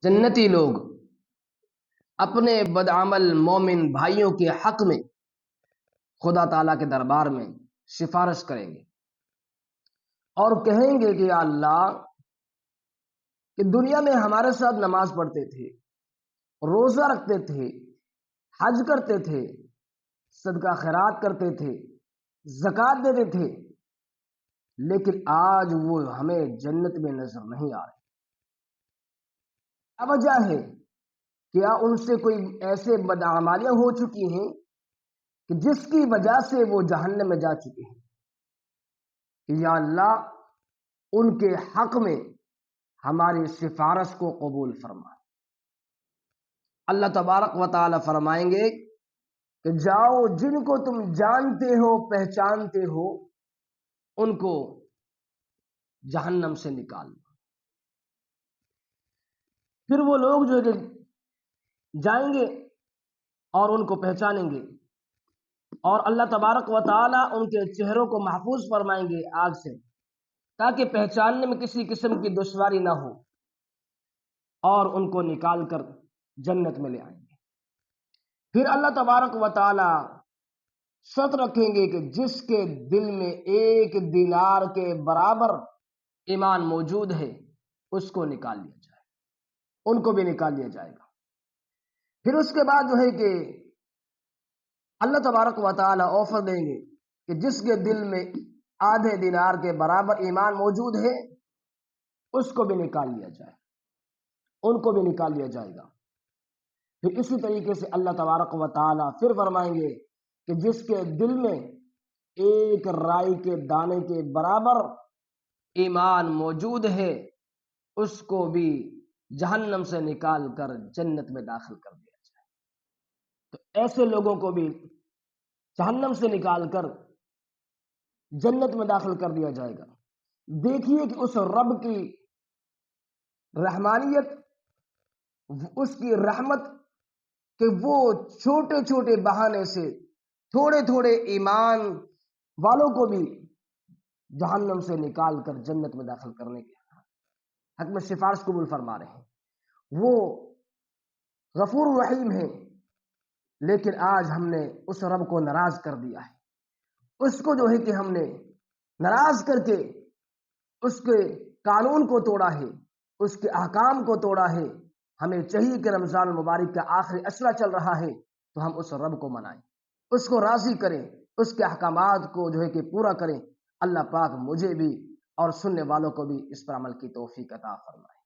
جنتی لوگ اپنے بدعمل مومن بھائیوں کے حق میں خدا تعالیٰ کے دربار میں سفارش کریں گے اور کہیں گے کہ یا اللہ، کہ دنیا میں ہمارے ساتھ نماز پڑھتے تھے، روزہ رکھتے تھے، حج کرتے تھے، صدقہ خیرات کرتے تھے، زکوٰۃ دیتے تھے، لیکن آج وہ ہمیں جنت میں نظر نہیں آ رہے۔ کیا وجہ ہے؟ کیا ان سے کوئی ایسے بدعمالیاں ہو چکی ہیں کہ جس کی وجہ سے وہ جہنم میں جا چکے ہیں؟ کہ یا اللہ، ان کے حق میں ہماری سفارش کو قبول فرما۔ اللہ تبارک و تعالی فرمائیں گے کہ جاؤ، جن کو تم جانتے ہو پہچانتے ہو ان کو جہنم سے نکال دو۔ پھر وہ لوگ جو ہے کہ جائیں گے اور ان کو پہچانیں گے، اور اللہ تبارک و تعالی ان کے چہروں کو محفوظ فرمائیں گے آگ سے، تاکہ پہچاننے میں کسی قسم کی دشواری نہ ہو، اور ان کو نکال کر جنت میں لے آئیں گے۔ پھر اللہ تبارک و تعالی شرط رکھیں گے کہ جس کے دل میں 1 دینار کے برابر ایمان موجود ہے اس کو نکال لیا جائے، ان کو بھی نکال لیا جائے گا۔ پھر اس کے بعد جو ہے کہ اللہ تبارک و تعالی آفر دیں گے کہ جس کے دل میں ½ دینار کے برابر ایمان موجود ہے اس کو بھی نکال لیا جائے، ان کو بھی نکال لیا جائے گا۔ پھر اسی طریقے سے اللہ تبارک و تعالی پھر فرمائیں گے کہ جس کے دل میں 1 رائی کے دانے کے برابر ایمان موجود ہے اس کو بھی جہنم سے نکال کر جنت میں داخل کر دیا جائے۔ تو ایسے لوگوں کو بھی جہنم سے نکال کر جنت میں داخل کر دیا جائے گا۔ دیکھیے کہ اس رب کی رحمانیت، اس کی رحمت، کہ وہ چھوٹے چھوٹے بہانے سے تھوڑے تھوڑے ایمان والوں کو بھی جہنم سے نکال کر جنت میں داخل کرنے کے حق میں سفارش قبول فرما رہے ہیں۔ وہ غفور رحیم ہے، لیکن آج ہم نے اس رب کو ناراض کر دیا ہے۔ اس کو جو ہے کہ ہم نے ناراض کر کے اس کے قانون کو توڑا ہے، اس کے احکام کو توڑا ہے۔ ہمیں چاہیے کہ رمضان المبارک کا آخری عشرہ چل رہا ہے تو ہم اس رب کو منائیں، اس کو راضی کریں، اس کے احکامات کو جو ہے کہ پورا کریں۔ اللہ پاک مجھے بھی اور سننے والوں کو بھی اس پر عمل کی توفیق عطا فرمائے۔